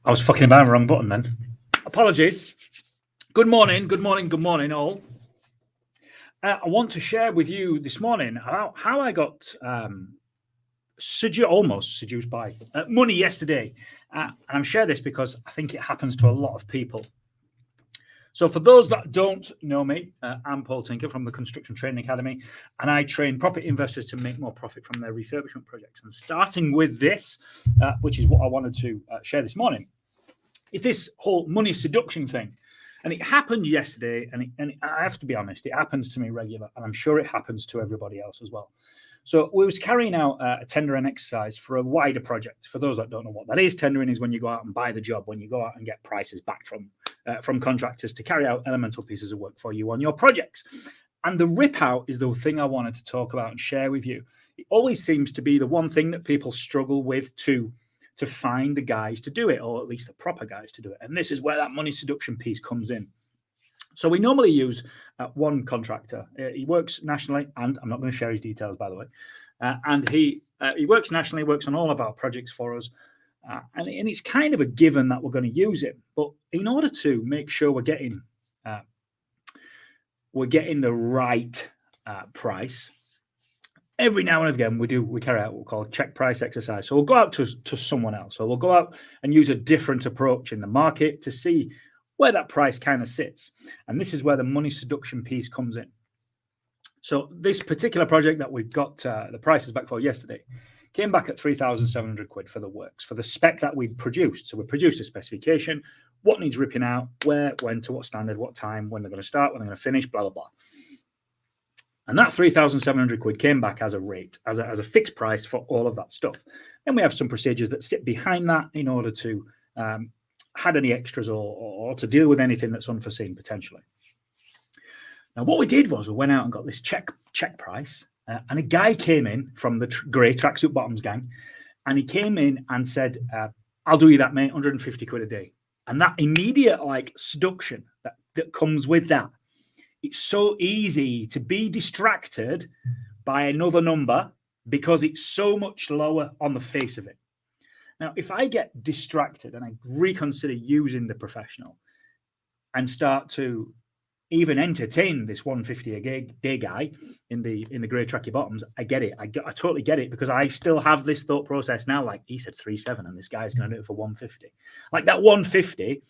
I was fucking about the wrong button then. Apologies. Good morning, all. I want to share with you this morning how I got almost seduced by money yesterday. And I'm sharing this because I think it happens to a lot of people. So for those that don't know me, I'm Paul Tinker from the Construction Training Academy, and I train property investors to make more profit from their refurbishment projects. And starting with this, which is what I wanted to share this morning, is this whole money seduction thing. And it happened yesterday, and I have to be honest, it happens to me regular, and I'm sure it happens to everybody else as well. So we was carrying out a tendering exercise for a wider project. For those that don't know what that is, tendering is when you go out and buy the job, when you go out and get prices back from contractors to carry out elemental pieces of work for you on your projects. And the rip out is the thing I wanted to talk about and share with you. It always seems to be the one thing that people struggle with to find the guys to do it, or at least the proper guys to do it. And this is where that money seduction piece comes in. So we normally use one contractor. He works nationally, and I'm not going to share his details, by the way. And he works nationally, works on all of our projects for us. And it's kind of a given that we're going to use him. But in order to make sure we're getting the right price, every now and again we carry out what we call a check price exercise. So we'll go out to someone else, or we'll go out and use a different approach in the market to see where that price kind of sits. And this is where the money seduction piece comes in. So this particular project that we've got the prices back for yesterday came back at 3,700 quid for the works, for the spec that we'd produced. So we produced a specification, what needs ripping out, where, when, to what standard, what time, when they're going to start, when they're going to finish, blah, blah, blah. And that 3,700 quid came back as a rate, as a fixed price for all of that stuff. Then we have some procedures that sit behind that in order to had any extras or to deal with anything that's unforeseen potentially. Now, what we did was we went out and got this check price, and a guy came in from the grey tracksuit bottoms gang, and he came in and said, "I'll do you that, mate, 150 quid a day." And that immediate seduction that comes with that. It's so easy to be distracted by another number because it's so much lower on the face of it. Now, if I get distracted and I reconsider using the professional and start to even entertain this 150 a day guy in the grey tracky bottoms, I get it. I totally get it, because I still have this thought process now. Like, he said 3.7 and this guy's going to do it for 150. Like, that 150,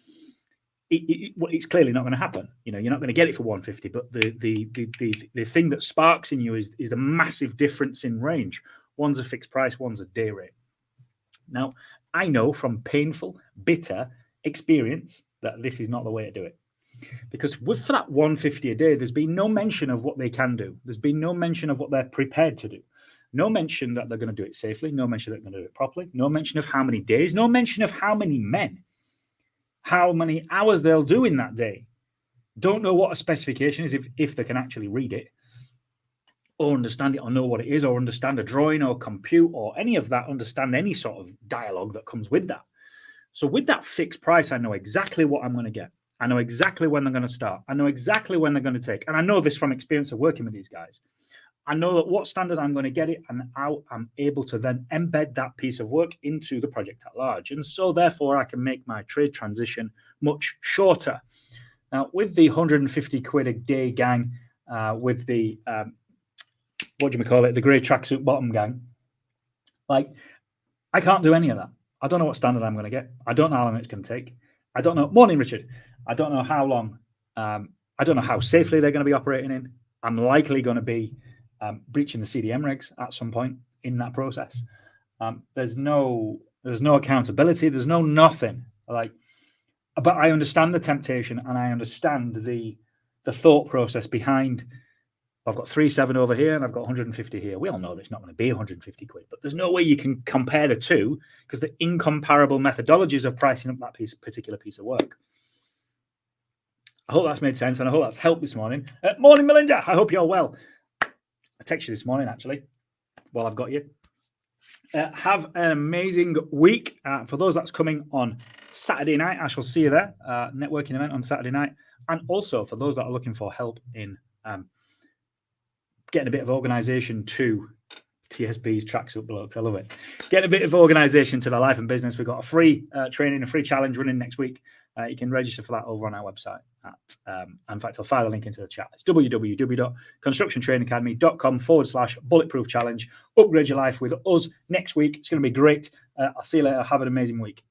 it's clearly not going to happen. You know, you're not going to get it for 150. But the thing that sparks in you is the massive difference in range. One's a fixed price, one's a day rate. Now, I know from painful, bitter experience that this is not the way to do it. Because for that 150 a day, there's been no mention of what they can do. There's been no mention of what they're prepared to do. No mention that they're going to do it safely. No mention that they're going to do it properly. No mention of how many days. No mention of how many men. How many hours they'll do in that day. Don't know what a specification is if they can actually read it, or understand it, or know what it is, or understand a drawing, or compute, or any of that, understand any sort of dialogue that comes with that. So with that fixed price, I know exactly what I'm going to get. I know exactly when they're going to start. I know exactly when they're going to take. And I know this from experience of working with these guys. I know that what standard I'm going to get it, and how I'm able to then embed that piece of work into the project at large. And so therefore I can make my trade transition much shorter. Now, with the 150 quid a day gang, with the what do you call it, the grey tracksuit bottom gang, like, I can't do any of that. I don't know what standard I'm going to get. I don't know how long it's going to take. I don't know. Morning, Richard. I don't know how long. I don't know how safely they're going to be operating in. I'm likely going to be breaching the CDM regs at some point in that process. There's no accountability. There's no nothing. But I understand the temptation, and I understand the thought process behind. I've got 3.7 over here and I've got 150 here. We all know that it's not going to be 150 quid, but there's no way you can compare the two, because the incomparable methodologies of pricing up that particular piece of work. I hope that's made sense, and I hope that's helped this morning. Morning, Melinda. I hope you're well. I texted you this morning, actually, while I've got you. Have an amazing week. For those that's coming on Saturday night, I shall see you there. Networking event on Saturday night. And also for those that are looking for help in getting a bit of organisation to TSB's tracksuit blokes. I love it. Get a bit of organisation to their life and business. We've got a free training, a free challenge running next week. You can register for that over on our website. In fact, I'll file a link into the chat. It's www.constructiontrainingacademy.com/bulletproof challenge. Upgrade your life with us next week. It's going to be great. I'll see you later. Have an amazing week.